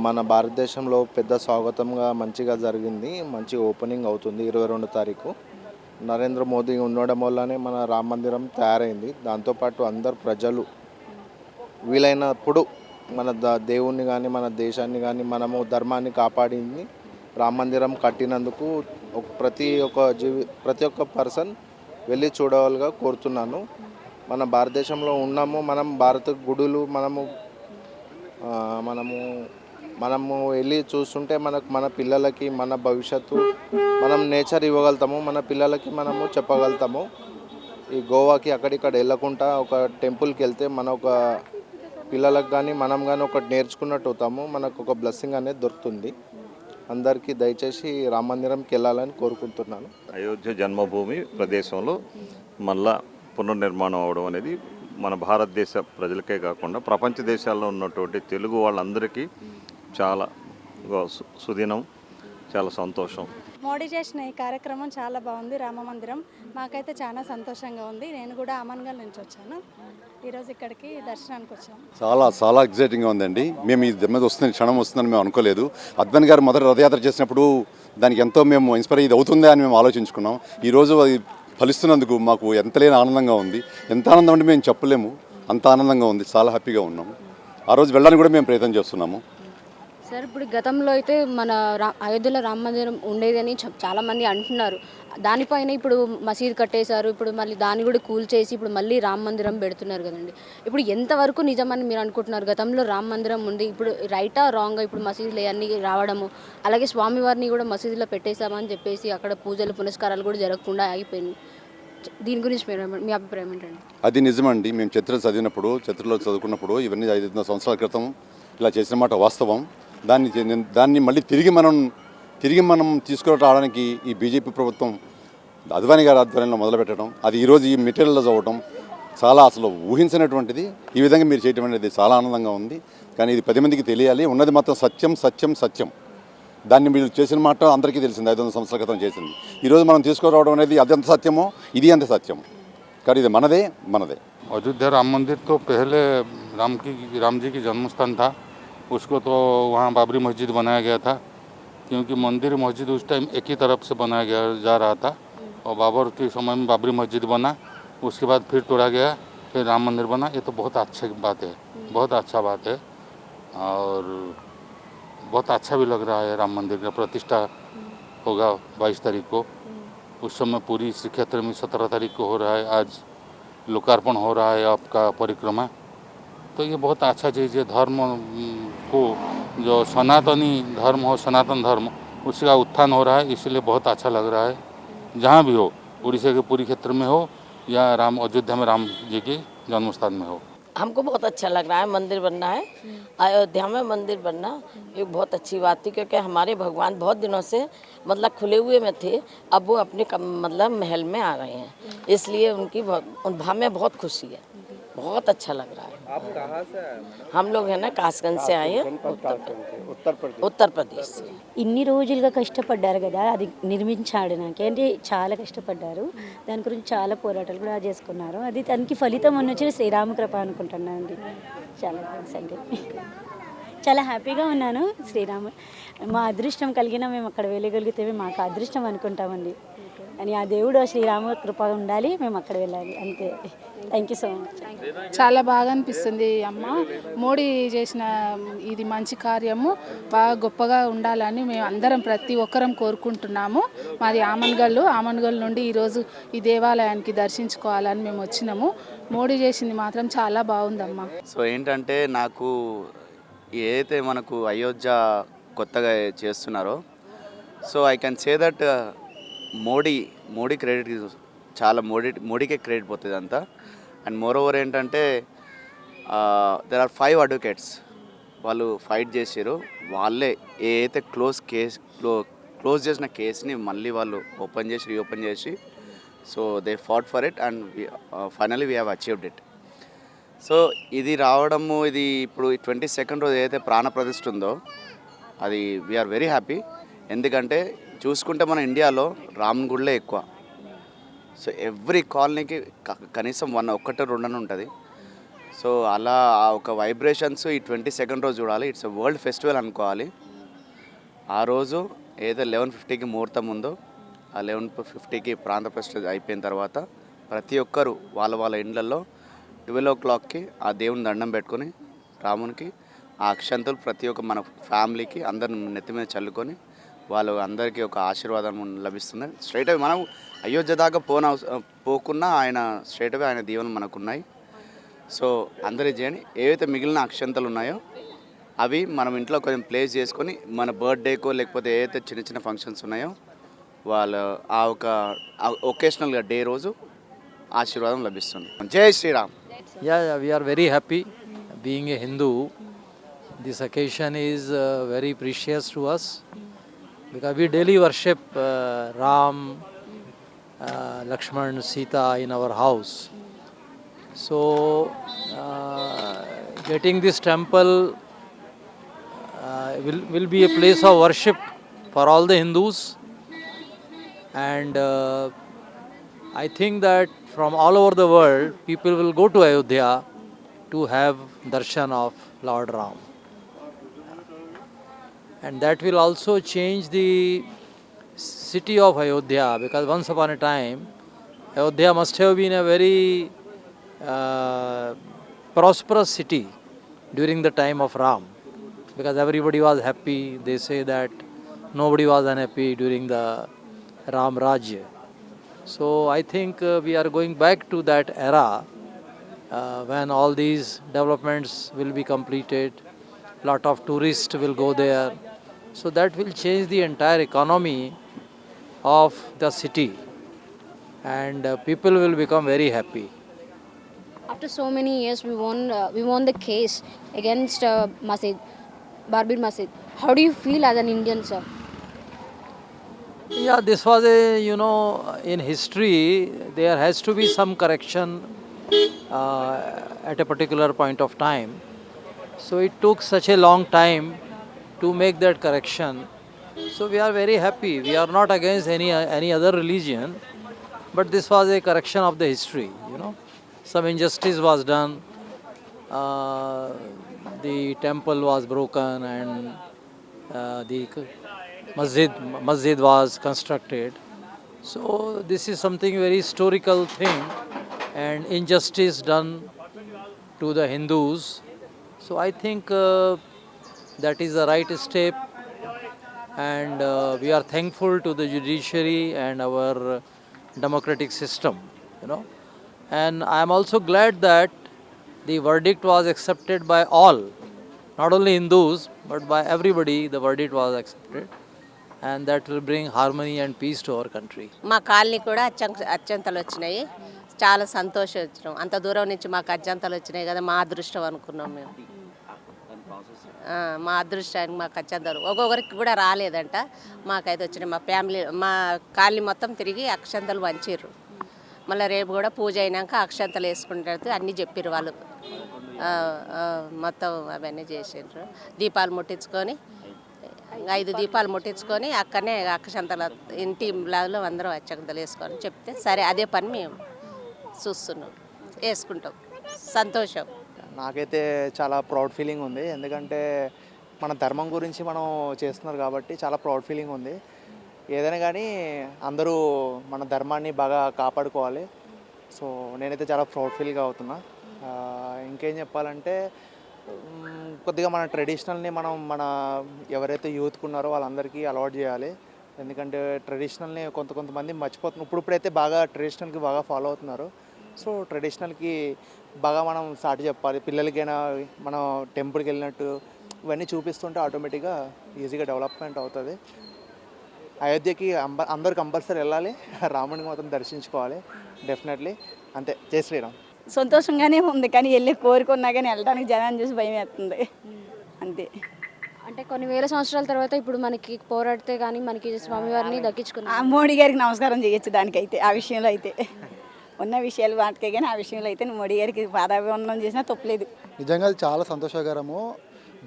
మన భారతదేశంలో పెద్ద స్వాగతంగా మంచిగా జరిగింది. మంచి ఓపెనింగ్ అవుతుంది 22 తారీఖు. నరేంద్ర మోదీ ఉండడం వల్లనే మన రామ మందిరం తయారైంది. దాంతోపాటు అందరు ప్రజలు వీలైనప్పుడు మన దేవుణ్ణి కానీ, మన దేశాన్ని కానీ, మనము ధర్మాన్ని కాపాడింది రామ మందిరం కట్టినందుకు ప్రతి ఒక్క పర్సన్ వెళ్ళి చూడవాలిగా కోరుతున్నాను. మన భారతదేశంలో ఉన్నాము, మనం భారత గుడులు ఆ, మనము మనము వెళ్ళి చూస్తుంటే మన పిల్లలకి మన భవిష్యత్తు మనం నేచర్ ఇవ్వగలుగుతాము, మన పిల్లలకి మనము చెప్పగలుగుతాము. ఈ గోవాకి అక్కడిక్కడ వెళ్ళకుండా ఒక టెంపుల్కి వెళ్తే మన ఒక పిల్లలకు కానీ మనం కానీ ఒకటి నేర్చుకున్నట్టు అవుతాము, మనకు ఒక బ్లెస్సింగ్ అనేది దొరుకుతుంది. అందరికీ దయచేసి రామ మందిరంకి వెళ్ళాలని కోరుకుంటున్నాను. అయోధ్య జన్మభూమి ప్రదేశంలో మళ్ళా పునర్నిర్మాణం అవడం అనేది మన భారతదేశ ప్రజలకే కాకుండా ప్రపంచ దేశాల్లో ఉన్నటువంటి తెలుగు వాళ్ళందరికీ చాలా సుదినం, చాలా సంతోషం. మోడీ చేసిన ఈ కార్యక్రమం చాలా బాగుంది. రామ మందిరం మాకైతే చాలా సంతోషంగా ఉంది. నేను కూడా అమన్గల్ నుంచి వచ్చాను, ఈరోజు ఇక్కడికి దర్శనానికి వచ్చాము. చాలా ఎగ్జైటింగ్గా ఉందండి. మేము ఈ మీద వస్తుంది క్షణం వస్తుందని మేము అనుకోలేదు. అద్వానీ గారు మొదటి రథయాత్ర చేసినప్పుడు దానికి ఎంతో మేము ఇన్స్పైర్ ఇది అవుతుందా అని మేము ఆలోచించుకున్నాం. ఈరోజు అది ఫలిస్తున్నందుకు మాకు ఎంత లేని ఆనందంగా ఉంది. ఎంత ఆనందం అంటే మేము చెప్పలేము, అంత ఆనందంగా ఉంది. చాలా హ్యాపీగా ఉన్నాము. ఆ రోజు వెళ్ళడానికి కూడా మేము ప్రయత్నం చేస్తున్నాము. సార్, ఇప్పుడు గతంలో అయితే మన అయోధ్యలో రామ మందిరం ఉండేదని చాలామంది అంటున్నారు. దానిపైన ఇప్పుడు మసీద్ కట్టేశారు, ఇప్పుడు మళ్ళీ దాన్ని కూడా కూల్చేసి ఇప్పుడు మళ్ళీ రామ మందిరం పెడుతున్నారు కదండి. ఇప్పుడు ఎంతవరకు నిజమని మీరు అనుకుంటున్నారు? గతంలో రామ మందిరం ఉంది, ఇప్పుడు రైటా రాంగా ఇప్పుడు మసీదులు అన్నీ రావడము, అలాగే స్వామివారిని కూడా మసీదులో పెట్టేశామని చెప్పేసి అక్కడ పూజలు పునస్కారాలు కూడా జరగకుండా ఆగిపోయింది. దీని గురించి మీ అభిప్రాయం ఏంటండి? అది నిజమండి. మేము చరిత్రలో చదువుకున్నప్పుడు ఇవన్నీ 5 సంవత్సరాల క్రితం ఇలా చేసిన మాట వాస్తవం. దాన్ని మళ్ళీ తిరిగి మనం తీసుకురావడానికి ఈ బీజేపీ ప్రభుత్వం అద్వానీ గారి ఆధ్వర్యంలో మొదలుపెట్టడం, అది ఈరోజు ఈ మెటీరియల్లో చదవడం చాలా అసలు ఊహించినటువంటిది. ఈ విధంగా మీరు చేయడం అనేది చాలా ఆనందంగా ఉంది. కానీ ఇది 10 మందికి తెలియాలి. ఉన్నది మాత్రం సత్యం. దాన్ని మీరు చేసిన మాట అందరికీ తెలిసింది. 500 సంవత్సరాల క్రితం చేసింది. ఈరోజు మనం తీసుకురావడం అనేది అది ఎంత సత్యమో ఇది అంత సత్యం. కానీ ఇది మనదే. अयोध्या राम मंदिर तो पहले राम जी की जन्म स्थान था। उसको तो वहाँ बाबरी मस्जिद बनाया गया था, क्योंकि मंदिर मस्जिद उस टाइम एक ही तरफ से बनाया जा रहा था। और बाबर के समय में बाबरी मस्जिद बना, उसके बाद फिर तोड़ा गया, फिर राम मंदिर बना। ये तो बहुत अच्छी बात है, बहुत अच्छा बात है। और बहुत अच्छा भी लग रहा है। राम मंदिर का प्रतिष्ठा होगा 22 तारीख को। उस समय पूरी श्री क्षेत्र में 17 तारीख को हो रहा है। आज लोकार्पण हो रहा है आपका परिक्रमा। तो ये बहुत अच्छा चीज़ है। धर्म को जो सनातनी धर्म हो, सनातन धर्म, उसका उत्थान हो रहा है, इसलिए बहुत अच्छा लग रहा है। जहाँ भी हो, उड़ीसा के पूरी क्षेत्र में हो या अयोध्या में राम जी के जन्म स्थान में हो, हमको बहुत अच्छा लग रहा है। मंदिर बनना है, अयोध्या में मंदिर बनना एक बहुत अच्छी बात थी, क्योंकि हमारे भगवान बहुत दिनों से मतलब खुले हुए में थे, अब वो अपने मतलब महल में आ रहे हैं, इसलिए उन भाव में बहुत खुशी है। बहुत अच्छा लग रहा है। आप कहाँ से आए? हम लोग है ना कासगंज से आए हैं, उत्तर प्रदेश से। ఇన్ని రోజులుగా కష్టపడ్డారు కదా, అది నిర్మించడానికి అంటే చాలా కష్టపడ్డారు. దాని గురించి చాలా పోరాటాలు కూడా చేసుకున్నారు. అది దానికి ఫలితం వచ్చి శ్రీరామ కృప అనుకుంటున్నాను అండి. చాలా థ్యాంక్స్ అండి. చాలా హ్యాపీగా ఉన్నాను. మా అదృష్టం కలిగిన మేము అక్కడ వెళ్ళగలిగితే మాకు అదృష్టం అనుకుంటామండి. అని ఆ దేవుడు శ్రీరామ కృప ఉండాలి, మేము అక్కడ వెళ్ళాలి, అంతే. Thank you so much. చాలా బాగా అనిపిస్తుంది అమ్మ. మోడీ చేసిన ఇది మంచి కార్యము బాగా గొప్పగా ఉండాలని మేము అందరం ప్రతి ఒక్కరం కోరుకుంటున్నాము. మాది ఆమన్గల్ నుండి ఈరోజు ఈ దేవాలయానికి దర్శించుకోవాలని మేము వచ్చినాము. మోడీ చేసింది మాత్రం చాలా బాగుందమ్మా. సో ఏంటంటే నాకు ఏదైతే మనకు అయోధ్య కొత్తగా చేస్తున్నారో, so I can say that Modi credit చాలా మోడీకే క్రెడిట్ పోతుంది అంతా. అండ్ మోర్ ఓవర్ ఏంటంటే దెర్ ఆర్ 5 అడ్వకేట్స్, వాళ్ళు ఫైట్ చేసారు. వాళ్ళే ఏదైతే క్లోజ్ చేసిన కేసుని మళ్ళీ వాళ్ళు రీఓపెన్ చేసి so they fought for it and finally we have achieved it. So ఇది రావడము, ఇది ఇప్పుడు 22nd రోజు ఏదైతే ప్రాణ ప్రతిష్ఠ ఉందో అది వీఆర్ వెరీ హ్యాపీ. ఎందుకంటే చూసుకుంటే మన ఇండియాలో రామ్ గుళ్ళే ఎక్కువ. సో ఎవ్రీ కాలనీకి కనీసం 1 2 ఉంటుంది. సో అలా ఆ ఒక వైబ్రేషన్స్ ఈ 22nd రోజు చూడాలి. ఇట్స్ వరల్డ్ ఫెస్టివల్ అనుకోవాలి. ఆ రోజు ఏదో 11:50కి ముహూర్తం ఉందో ఆ 11:50కి ప్రాంత ప్రతిష్ఠ అయిపోయిన తర్వాత ప్రతి ఒక్కరు వాళ్ళ వాళ్ళ ఇండ్లలో 12 o'clockకి ఆ దేవుని దండం పెట్టుకొని రామునికి ఆ అక్షంతలు ప్రతి ఒక్క మన ఫ్యామిలీకి అందరిని నెత్తి మీద చల్లుకొని వాళ్ళు అందరికీ ఒక ఆశీర్వాదం లభిస్తుంది. స్ట్రైట్ అవే మనం అయోధ్య దాకా పోకున్నా ఆయన స్ట్రైట్ అవే ఆయన దీవెనలు మనకున్నాయి. సో అందరూ చేయండి. ఏవైతే మిగిలిన అక్షంతలు ఉన్నాయో అవి మనం ఇంట్లో కొంచెం ప్లేస్ చేసుకొని మన బర్త్డేకో లేకపోతే ఏదైతే చిన్న చిన్న ఫంక్షన్స్ ఉన్నాయో వాళ్ళు ఆ ఒక ఒకేషనల్గా డే రోజు ఆశీర్వాదం లభిస్తుంది. జై Sriram. Yeah, we are very happy. Being a Hindu, this occasion is very precious to us because we daily worship Ram, Lakshman, Sita in our house. So, getting this temple will be a place of worship for all the Hindus, and I think that from all over the world, people will go to Ayodhya to have darshan of Lord Ram. And that will also change the city of Ayodhya, because once upon a time, Ayodhya must have been a very prosperous city during the time of Ram, because everybody was happy. They say that nobody was unhappy during the Ram Rajya. So I think we are going back to that era when all these developments will be completed. Lot of tourists will go there. So that will change the entire economy of the city, and people will become very happy. After so many years, we won the case against Masjid, Babri Masjid. How do you feel as an Indian, sir? Yeah, this was in history, there has to be some correction at a particular point of time. So it took such a long time to make that correction. So we are very happy. We are not against any other religion, but this was a correction of the history, Some injustice was done. The temple was broken and the masjid was constructed. So this is something very historical thing, and injustice done to the Hindus. So I think that is the right step, and we are thankful to the judiciary and our democratic system, And I am also glad that the verdict was accepted by all, not only Hindus, but by everybody. The verdict was accepted, and that will bring harmony and peace to our country. మా colony కూడా అత్యంతలు వచ్చినాయి. చాలా సంతోషించాం. అంత దూరం నుంచి మాకు అత్యంతలు వచ్చినాయి కదా, మా అదృష్టం అనుకున్నాం మేము. మా అదృష్టానికి మాకు అత్యంతలు ఒక్కొక్కరికి కూడా రాలేదంట, మాకైతే వచ్చినాయి. మా ఫ్యామిలీ మా కాలనీ మొత్తం తిరిగి అక్షంతలు వంచిర్రు. మళ్ళీ రేపు కూడా పూజ అయినాక అక్షంతలు వేసుకుంటారు అన్నీ చెప్పారు వాళ్ళు. మొత్తం అవన్నీ చేసిండ్రు. దీపాలు ముట్టించుకొని 5 దీపాలు ముట్టించుకొని అక్కడనే అక్షంతల ఇంటిలో అందరం అక్షంతలు వేసుకొని చెప్తే సరే అదే పని మేము చూస్తున్నాం, వేసుకుంటాం. సంతోషం. నాకైతే చాలా ప్రౌడ్ ఫీలింగ్ ఉంది, ఎందుకంటే మన ధర్మం గురించి మనం చేస్తున్నారు కాబట్టి చాలా ప్రౌడ్ ఫీలింగ్ ఉంది. ఏదైనా కానీ అందరూ మన ధర్మాన్ని బాగా కాపాడుకోవాలి. సో నేనైతే చాలా ప్రౌడ్ ఫీల్గా అవుతున్నా. ఇంకేం చెప్పాలంటే కొద్దిగా మన ట్రెడిషనల్ని మన ఎవరైతే యూత్కు ఉన్నారో వాళ్ళందరికీ అలవాటు చేయాలి. ఎందుకంటే ట్రెడిషనల్ని కొంతమంది మర్చిపోతున్నారు. ఇప్పుడైతే బాగా ట్రెడిషనల్కి బాగా ఫాలో అవుతున్నారు. సో ట్రెడిషనల్కి బాగా మనం సాటి చెప్పాలి. పిల్లలకైనా మనం టెంపుల్కి వెళ్ళినట్టు ఇవన్నీ చూపిస్తుంటే ఆటోమేటిక్గా ఈజీగా డెవలప్మెంట్ అవుతుంది. అయోధ్యకి అందరూ కంపల్సరీ వెళ్ళాలి, రాముడిని మాత్రం దర్శించుకోవాలి డెఫినెట్లీ. అంతే. జై శ్రీరామ్. సంతోషంగానే ఉంది, కానీ వెళ్ళి కోరుకున్నా కానీ వెళ్ళడానికి జనాన్ని చూసి భయం వేస్తుంది అంతే. అంటే కొన్ని వేల సంవత్సరాల తర్వాత ఇప్పుడు మనకి పోరాడితే కానీ మనకి స్వామివారిని దక్కించుకున్నాం. మోడీ గారికి నమస్కారం చేయొచ్చు దానికైతే, ఆ విషయంలో అయితే ఉన్న విషయాలు వాటికే, కానీ ఆ విషయంలో అయితే మోడీ గారికి పాదాభివందనం చేసినా తప్పలేదు. నిజంగా అది చాలా సంతోషకరము.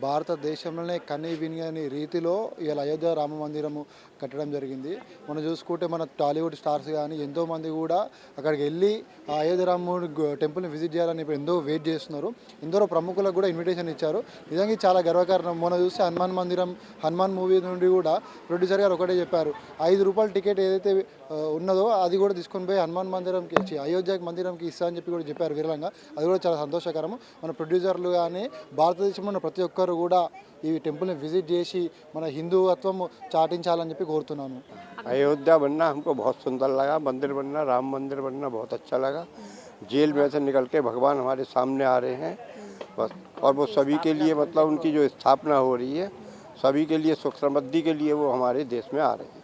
భారతదేశంలోనే కని విని రీతిలో ఇలా అయోధ్య రామ మందిరము కట్టడం జరిగింది. మనం చూసుకుంటే మన టాలీవుడ్ స్టార్స్ కానీ ఎంతోమంది కూడా అక్కడికి వెళ్ళి ఆ అయోధ్య రాముడి టెంపుల్ని విజిట్ చేయాలని ఇప్పుడు ఎంతో వెయిట్ చేస్తున్నారు. ఎందరో ప్రముఖులకు కూడా ఇన్విటేషన్ ఇచ్చారు. నిజంగా ఇది చాలా గర్వకారణం. మనం చూస్తే హనుమాన్ మందిరం, హనుమాన్ మూవీ నుండి కూడా ప్రొడ్యూసర్ గారు ఒకటే చెప్పారు, ₹5 టికెట్ ఏదైతే ఉన్నదో అది కూడా తీసుకొని పోయి హనుమాన్ మందిరంకి ఇచ్చి అయోధ్య మందిరంకి ఇస్తా అని చెప్పి కూడా చెప్పారు వివరంగా. అది కూడా చాలా సంతోషకరం. మన ప్రొడ్యూసర్లు కానీ భారతదేశంలో ఉన్న ప్రతి ఒక్కరు కూడా ఈ టెంపుల్ని విజిట్ చేసి మన హిందుత్వం చాటించాలని చెప్పి కోరుతున్నాను. अयोध्या बनना हमको बहुत सुंदर लगा, मंदिर बनना, राम मंदिर बनना बहुत अच्छा लगा। जेल में से निकल के भगवान हमारे सामने आ रहे हैं बस, और वो सभी के लिए मतलब उनकी जो स्थापना हो रही है सभी के लिए सुख समृद्धि के लिए वो हमारे देश में आ रहे हैं।